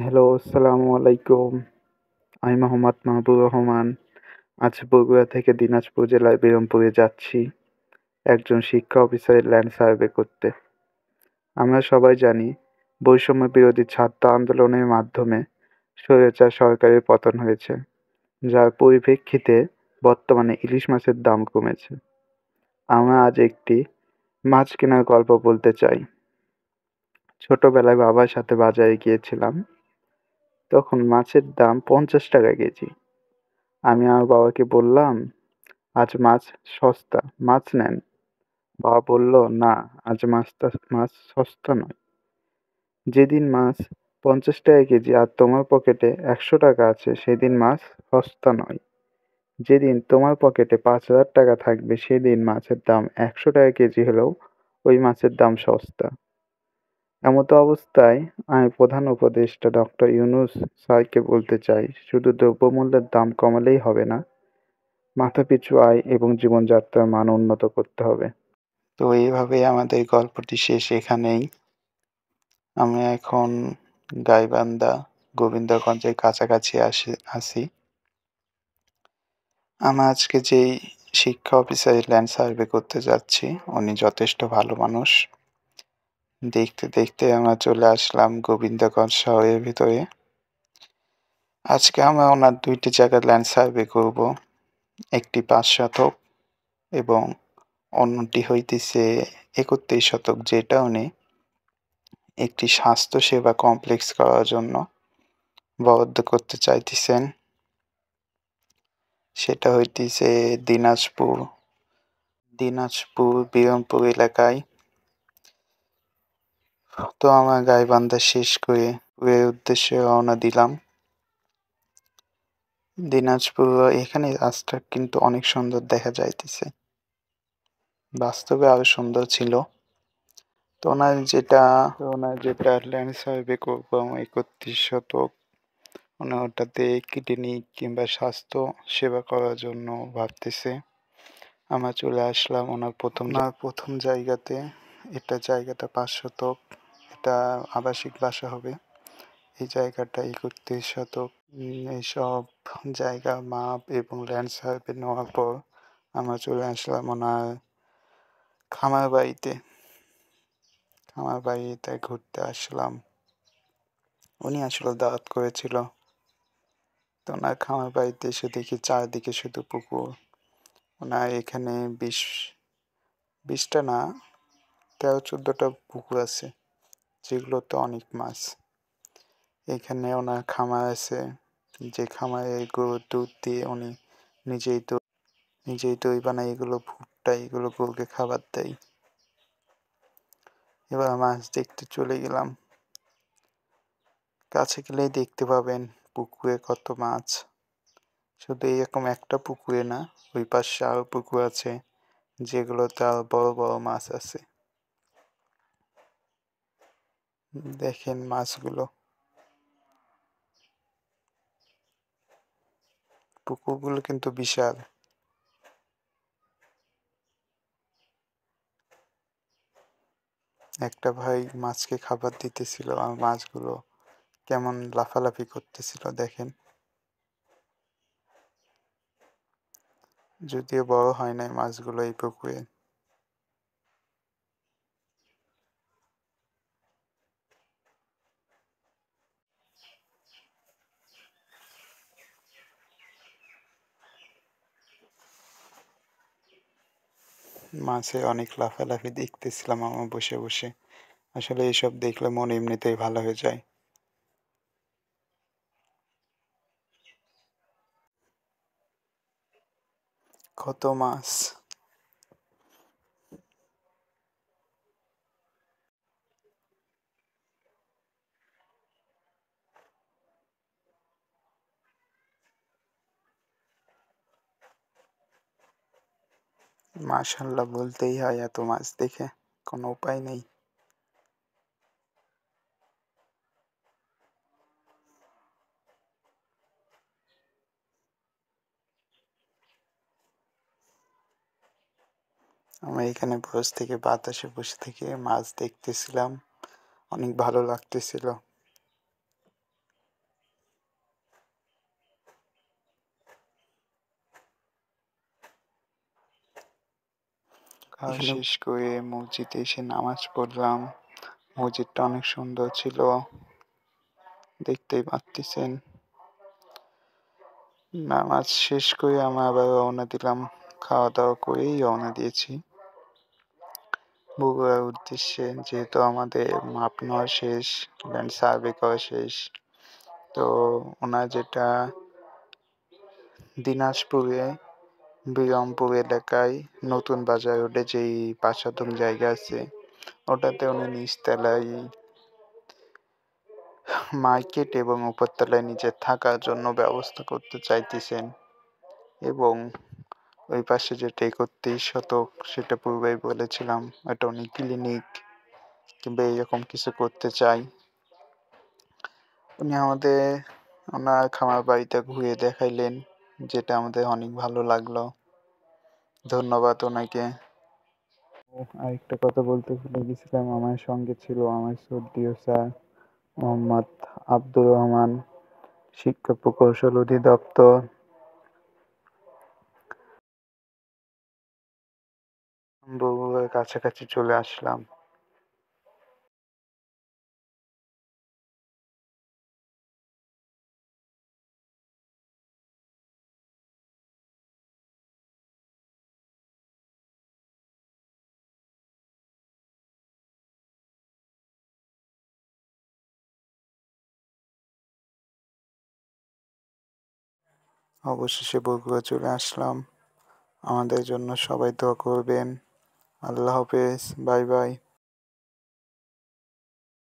Hello, আসসালামু আলাইকুম। আমি মোহাম্মদ মাহবুবুর রহমান। আজ বগুড়া থেকে দিনাজপুর জেলার বিরমপুরে যাচ্ছি একজন শিক্ষা অফিসারের ল্যান্ড সার্ভে করতে। আমরা সবাই জানি, বৈষম্য বিরোধী ছাত্র আন্দোলনের মাধ্যমে স্বৈরাচার সরকারের পতন হয়েছে, যার পরিপ্রেক্ষিতে বর্তমানে ইলিশ মাছের দাম কমেছে। আমরা আজ একটি মাছ কেনার গল্প বলতে চাই। ছোটবেলায় বাবার সাথে বাজারে গিয়েছিলাম। তখন মাছের দাম 50 টাকা কেজি। আমি আমার বাবাকে বললাম, আজ মাছ সস্তা, মাছ নেন। বাবা বলল, না, আজ মাছ সস্তা নয়। যেদিন মাছ 50 টাকা কেজি আর তোমার পকেটে 100 টাকা আছে, সেদিন মাছ সস্তা নয়। যেদিন তোমার পকেটে 5,000 টাকা থাকবে, সেদিন মাছের দাম 100 টাকা কেজি হলেও ওই মাছের দাম সস্তা। এমতো অবস্থায় আমি প্রধান উপদেষ্টা ডক্টর ইউনূস স্যারকে বলতে চাই, শুধু দ্রব্যমূল্যের দাম কমালেই হবে না, মাথাপিছু আয় এবং জীবনযাত্রার মান উন্নত করতে হবে। তো এইভাবেই আমাদের গল্পটি শেষ এখানেই। আমি এখন গাইবান্ধা গোবিন্দগঞ্জের কাছাকাছি আছি। আমি আজকে যেই শিক্ষা অফিসারের ল্যান্ড সার্ভে করতে যাচ্ছি, উনি যথেষ্ট ভালো মানুষ। দেখতে দেখতে আমরা চলে আসলাম গোবিন্দগঞ্জ শহরের ভিতরে। আজকে আমরা ওনার 2টি জায়গার ল্যান্ড সার্ভে করব। একটি 5 শতক এবং অন্যটি হইতেছে 31 শতক, যেটা উনি একটি স্বাস্থ্যসেবা কমপ্লেক্স করার জন্য বরাদ্দ করতে চাইতেছেন। সেটা হইতেছে দিনাজপুর বিরামপুর এলাকায়। তো আমরা গাইবান্ধা শেষ করে এর উদ্দেশ্যে রওনা দিলাম। দিনাজপুর এখানে রাস্তা কিন্তু অনেক সুন্দর দেখা যাইতেছে, বাস্তবে আরো সুন্দর ছিল। তো ওনার যেটা ল্যান্ড সার্ভে করবো 31 শতক, উনি ওটাতে ক্লিনিক কিংবা স্বাস্থ্য সেবা করার জন্য ভাবতেছে। আমরা চলে আসলাম ওনার প্রথম জায়গাতে। জায়গাটা 5 শতক। এটা আবাসিক বাসা হবে। এই জায়গাটা 31 শতক। এইসব জায়গা মাপ এবং ল্যান্ড সার্ভে নেওয়ার পর আমরা চলে আসলাম ওনার খামার বাড়িতে ঘুরতে আসলাম। উনি আসলে দাওয়াত করেছিল। তো ওনার খামার বাড়িতে এসে দেখি চারদিকে শুধু পুকুর। ওনার এখানে 20টা না, 13-14টা পুকুর আছে, যেগুলোতে অনেক মাছ। এখানে ওনার খামার আছে, যে খামারে গরুর দুধ দিয়ে উনি নিজেই দই বানায়, এগুলো ভুট্টা, এগুলো গরুকে খাবার দেয়। এবার মাছ দেখতে চলে গেলাম। কাছে গেলেই দেখতে পাবেন পুকুরে কত মাছ। শুধু এরকম একটা পুকুরে না, ওই পাশে আরো পুকুর আছে, যেগুলোতে আরো বড় বড় মাছ আছে। দেখেন মাছগুলো, পুকুরগুলো কিন্তু বিশাল। একটা ভাই মাছকে খাবার দিতেছিল, আর মাছগুলো কেমন লাফালাফি করতেছিল দেখেন। যদিও বড় হয় নাই মাছগুলো এই পুকুরে। মাছে অনেক লাফালাফি দেখতেছিলাম আমার বসে বসে। আসলে এইসব দেখলে মন এমনিতেই ভালো হয়ে যায়। কত মাছ! মাশাআল্লাহ বলতেই হয়, এত মাছ দেখে কোনো উপায় নেই। আমরা এখানে বাতাসে বসে থেকে মাছ দেখতেছিলাম, অনেক ভালো লাগতেছিল। খাওয়া শেষ করে মসজিদে এসে নামাজ পড়লাম। মসজিদটা অনেক সুন্দর ছিল, দেখতেই পাচ্ছেন। নামাজ শেষ করে আমরা আবার রওনা দিলাম। খাওয়া দাওয়া করেই রওনা দিয়েছি বগুড়ার উদ্দেশ্যে, যেহেতু আমাদের মাপ নেওয়া শেষ, ল্যান্ড সার্ভে করা শেষ। তো ওনার যেটা দিনাজপুরে বিরামপুর এলাকায় নতুন বাজার রোডে যেই প্রাসাদম জায়গা আছে, ওটাতে উনি নিচতলায় মার্কেট এবং উপরতলায় নিজের থাকার জন্য ব্যবস্থা করতে চাইতেছেন, এবং ওই পাশে যেটা 31 শতক, সেটা পূর্বেই বলেছিলাম, এটা উনি ক্লিনিক কিংবা এরকম কিছু করতে চাই। উনি আমাদের ওনার খামার বাড়িটা ঘুরে দেখাইলেন, যেটা আমাদের অনেক ভালো লাগলো। ধন্যবাদ ওনাকে। আরেকটা কথা বলতে ভুলে গেছিলাম, আমার সঙ্গে ছিল আমার শ্রদ্ধেয় স্যার মোহাম্মদ আব্দুর রহমান, শিক্ষা প্রকৌশল অধিদপ্তর। বগুড়ার কাছাকাছি চলে আসলাম। অবশেষে বগুড়া চলে আসলাম। আমাদের জন্য সবাই দোয়া করবেন। আল্লাহ হাফেজ, বাই বাই।